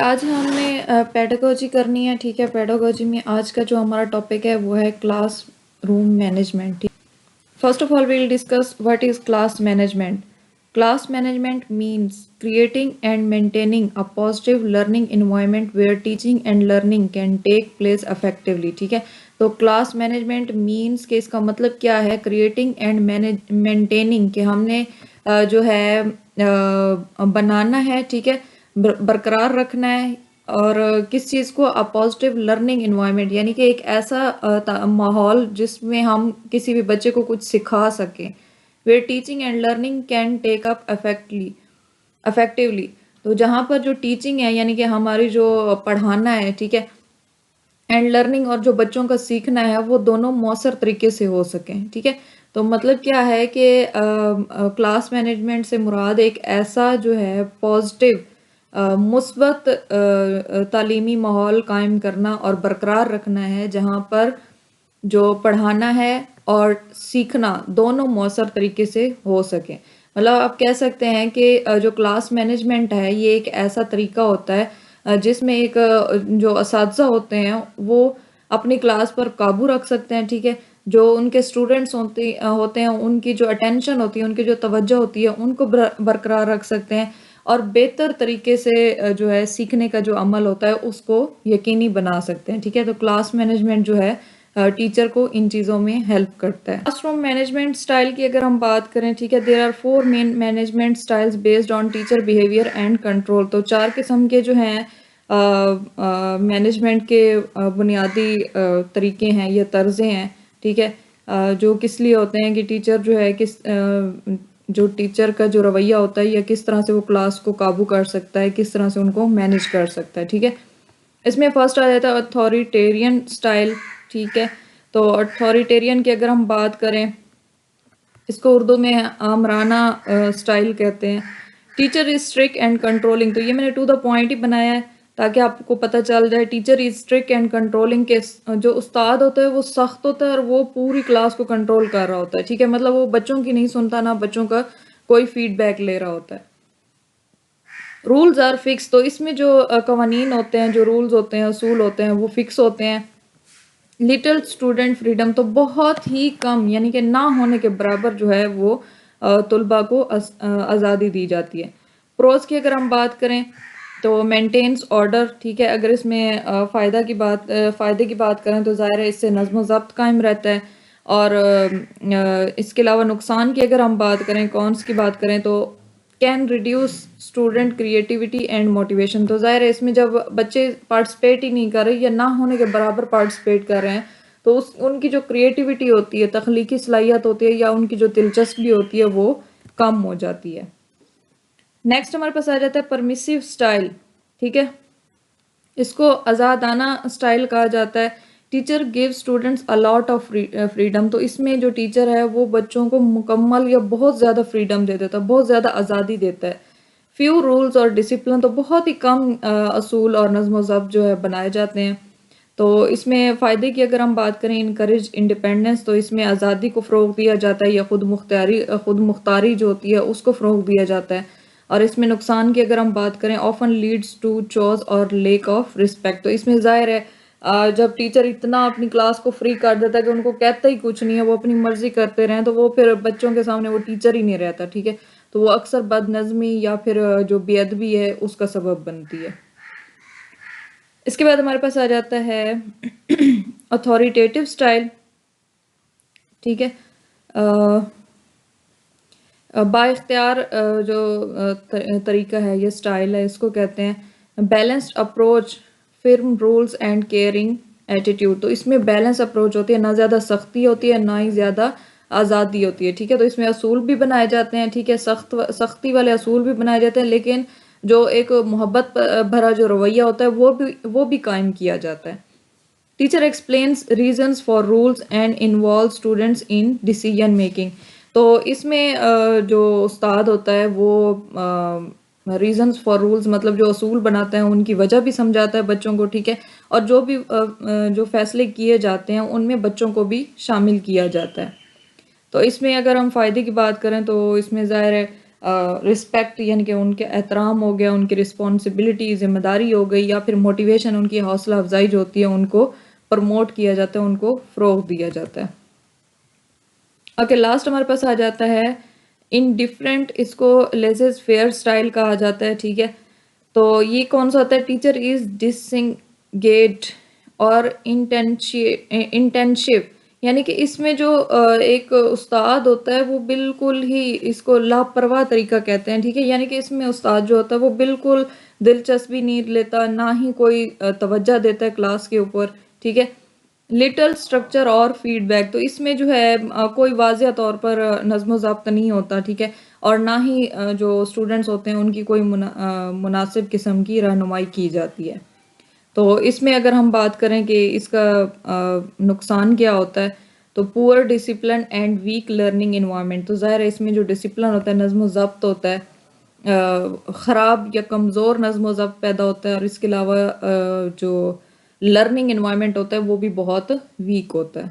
آج ہم نے پیڈاگوجی کرنی ہے. ٹھیک ہے، پیڈاگوجی میں آج کا جو ہمارا ٹاپک ہے وہ ہے class room management. First of all we'll discuss what is class management. Class management means creating and maintaining a positive learning environment where teaching and learning can take place effectively. ٹھیک ہے، تو class management means کہ اس کا مطلب کیا ہے، creating and maintaining کہ ہم نے جو ہے بنانا ہے، ٹھیک ہے، برقرار رکھنا ہے، اور کس چیز کو پازیٹیو لرننگ انوائرمنٹ، یعنی کہ ایک ایسا ماحول جس میں ہم کسی بھی بچے کو کچھ سکھا سکیں. Where teaching and learning can take up effectively. تو جہاں پر جو ٹیچنگ ہے یعنی کہ ہماری جو پڑھانا ہے، ٹھیک ہے، اینڈ لرننگ اور جو بچوں کا سیکھنا ہے وہ دونوں مؤثر طریقے سے ہو سکیں. ٹھیک ہے، تو مطلب کیا ہے کہ کلاس مینجمنٹ سے مراد ایک ایسا جو ہے پازیٹیو مثبت تعلیمی ماحول قائم کرنا اور برقرار رکھنا ہے جہاں پر جو پڑھانا ہے اور سیکھنا دونوں مؤثر طریقے سے ہو سکیں. مطلب آپ کہہ سکتے ہیں کہ جو کلاس مینجمنٹ ہے یہ ایک ایسا طریقہ ہوتا ہے جس میں ایک جو اساتذہ ہوتے ہیں وہ اپنی کلاس پر قابو رکھ سکتے ہیں. ٹھیک ہے، جو ان کے اسٹوڈنٹس ہوتے ہیں ان کی جو اٹینشن ہوتی ہے، ان کی جو توجہ ہوتی ہے ان کو برقرار رکھ سکتے ہیں، اور بہتر طریقے سے جو ہے سیکھنے کا جو عمل ہوتا ہے اس کو یقینی بنا سکتے ہیں. ٹھیک ہے، تو کلاس مینجمنٹ جو ہے ٹیچر کو ان چیزوں میں ہیلپ کرتا ہے. کلاس روم مینجمنٹ اسٹائل کی اگر ہم بات کریں، ٹھیک ہے، there are 4 main management styles based on teacher behaviour and control. تو 4 قسم کے جو ہیں مینجمنٹ کے بنیادی طریقے ہیں یا طرزیں ہیں. ٹھیک ہے، جو کس لیے ہوتے ہیں کہ ٹیچر جو ہے جو ٹیچر کا جو رویہ ہوتا ہے یا کس طرح سے وہ کلاس کو قابو کر سکتا ہے، کس طرح سے ان کو مینج کر سکتا ہے. ٹھیک ہے، اس میں فرسٹ آ جاتا ہے اتھارٹیرین اسٹائل. ٹھیک ہے، تو اتھارٹیرین کی اگر ہم بات کریں اس کو اردو میں آمرانہ اسٹائل کہتے ہیں. Teacher is strict and controlling. تو یہ میں نے ٹو دا پوائنٹ ہی بنایا ہے تاکہ آپ کو پتہ چل جائے. Teacher is strict and controlling کے جو استاد ہوتا ہے وہ سخت ہوتا ہے اور وہ پوری کلاس کو کنٹرول کر رہا ہوتا ہے. ٹھیک ہے، مطلب وہ بچوں کی نہیں سنتا، نہ بچوں کا کوئی فیڈ بیک لے رہا ہوتا ہے. Rules are fix. تو اس میں جو قوانین ہوتے ہیں، جو رولز ہوتے ہیں، اصول ہوتے ہیں، وہ فکس ہوتے ہیں. Little student freedom. تو بہت ہی کم یعنی کہ نہ ہونے کے برابر جو ہے وہ طلباء کو آزادی دی جاتی ہے. پروز کی اگر ہم بات کریں تو مینٹینس آرڈر. ٹھیک ہے، اگر اس میں فائدے کی بات کریں تو ظاہر ہے اس سے نظم و ضبط قائم رہتا ہے. اور اس کے علاوہ نقصان کی اگر ہم بات کریں، کونس کی بات کریں تو can reduce student creativity and motivation. تو ظاہر ہے اس میں جب بچے پارٹیسپیٹ ہی نہیں کر رہے یا نہ ہونے کے برابر پارٹیسپیٹ کر رہے ہیں تو ان کی جو کریٹیوٹی ہوتی ہے، تخلیقی صلاحیت ہوتی ہے یا ان کی جو دلچسپی ہوتی ہے وہ کم ہو جاتی ہے. نیکسٹ ہمارے پاس آ جاتا ہے پرمیسیو اسٹائل. ٹھیک ہے، اس کو آزادانہ اسٹائل کہا جاتا ہے. Teacher give students a lot of freedom. تو اس میں جو ٹیچر ہے وہ بچوں کو مکمل یا بہت زیادہ فریڈم دے دیتا ہے، بہت زیادہ آزادی دیتا ہے. فیو رولز اور ڈسپلن. تو بہت ہی کم اصول اور نظم و ضبط جو ہے بنائے جاتے ہیں. تو اس میں فائدے کی اگر ہم بات کریں، انکریج انڈیپینڈنس. تو اس میں آزادی کو فروغ دیا جاتا ہے یا خود مختاری جو ہوتی ہے اس کو فروغ دیا جاتا ہے. اور اس میں نقصان کی اگر ہم بات کریں، آفن لیڈز ٹو چوز اور لیک آف رسپیکٹ. تو اس میں ظاہر ہے جب ٹیچر اتنا اپنی کلاس کو فری کر دیتا ہے کہ ان کو کہتا ہی کچھ نہیں ہے، وہ اپنی مرضی کرتے رہیں، تو وہ پھر بچوں کے سامنے وہ ٹیچر ہی نہیں رہتا. ٹھیک ہے، تو وہ اکثر بد نظمی یا پھر جو بے ادبی ہے اس کا سبب بنتی ہے. اس کے بعد ہمارے پاس آ جاتا ہے اتھارٹیٹیو اسٹائل. ٹھیک ہے، با اختیار جو طریقہ ہے یہ اسٹائل ہے، اس کو کہتے ہیں balanced approach, firm rules and caring attitude. تو اس میں بیلنس اپروچ ہوتی ہے، نہ زیادہ سختی ہوتی ہے نہ ہی زیادہ آزادی ہوتی ہے. ٹھیک ہے، تو اس میں اصول بھی بنائے جاتے ہیں. ٹھیک ہے، سختی والے اصول بھی بنائے جاتے ہیں، لیکن جو ایک محبت بھرا جو رویہ ہوتا ہے وہ بھی قائم کیا جاتا ہے. Teacher explains reasons for rules and involve students in decision making. تو اس میں جو استاد ہوتا ہے وہ ریزنس فار رولز مطلب جو اصول بناتا ہے ان کی وجہ بھی سمجھاتا ہے بچوں کو. ٹھیک ہے، اور جو فیصلے کیے جاتے ہیں ان میں بچوں کو بھی شامل کیا جاتا ہے. تو اس میں اگر ہم فائدے کی بات کریں تو اس میں ظاہر ہے رسپیکٹ یعنی کہ ان کے احترام ہو گیا، ان کی رسپانسبلٹی ذمہ داری ہو گئی، یا پھر موٹیویشن ان کی حوصلہ افزائی جو ہوتی ہے ان کو پروموٹ کیا جاتا ہے، ان کو فروغ دیا جاتا ہے۔ اوکے، لاسٹ ہمارے پاس آ جاتا ہے ان ڈفرینٹ، اس کو لیسز فیئر سٹائل کہا جاتا ہے، ٹھیک ہے۔ تو یہ کون سا ہوتا ہے؟ ٹیچر از ڈسنگیجڈ اور انٹینشیو، یعنی کہ اس میں جو ایک استاد ہوتا ہے وہ بالکل ہی اس کو لاپرواہ طریقہ کہتے ہیں، ٹھیک ہے، یعنی کہ اس میں استاد جو ہوتا ہے وہ بالکل دلچسپی نہیں لیتا، نہ ہی کوئی توجہ دیتا ہے کلاس کے اوپر، ٹھیک ہے۔ لٹل سٹرکچر اور فیڈ بیک، تو اس میں جو ہے کوئی واضح طور پر نظم و ضبط نہیں ہوتا، ٹھیک ہے، اور نہ ہی جو اسٹوڈنٹس ہوتے ہیں ان کی کوئی مناسب قسم کی رہنمائی کی جاتی ہے۔ تو اس میں اگر ہم بات کریں کہ اس کا نقصان کیا ہوتا ہے، تو پور discipline and weak learning environment, تو ظاہر ہے اس میں جو ڈسپلن ہوتا ہے، نظم و ضبط ہوتا ہے، خراب یا کمزور نظم و ضبط پیدا ہوتا ہے، اور اس کے علاوہ جو لرننگ انوائرمنٹ ہوتا ہے وہ بھی بہت ویک ہوتا ہے۔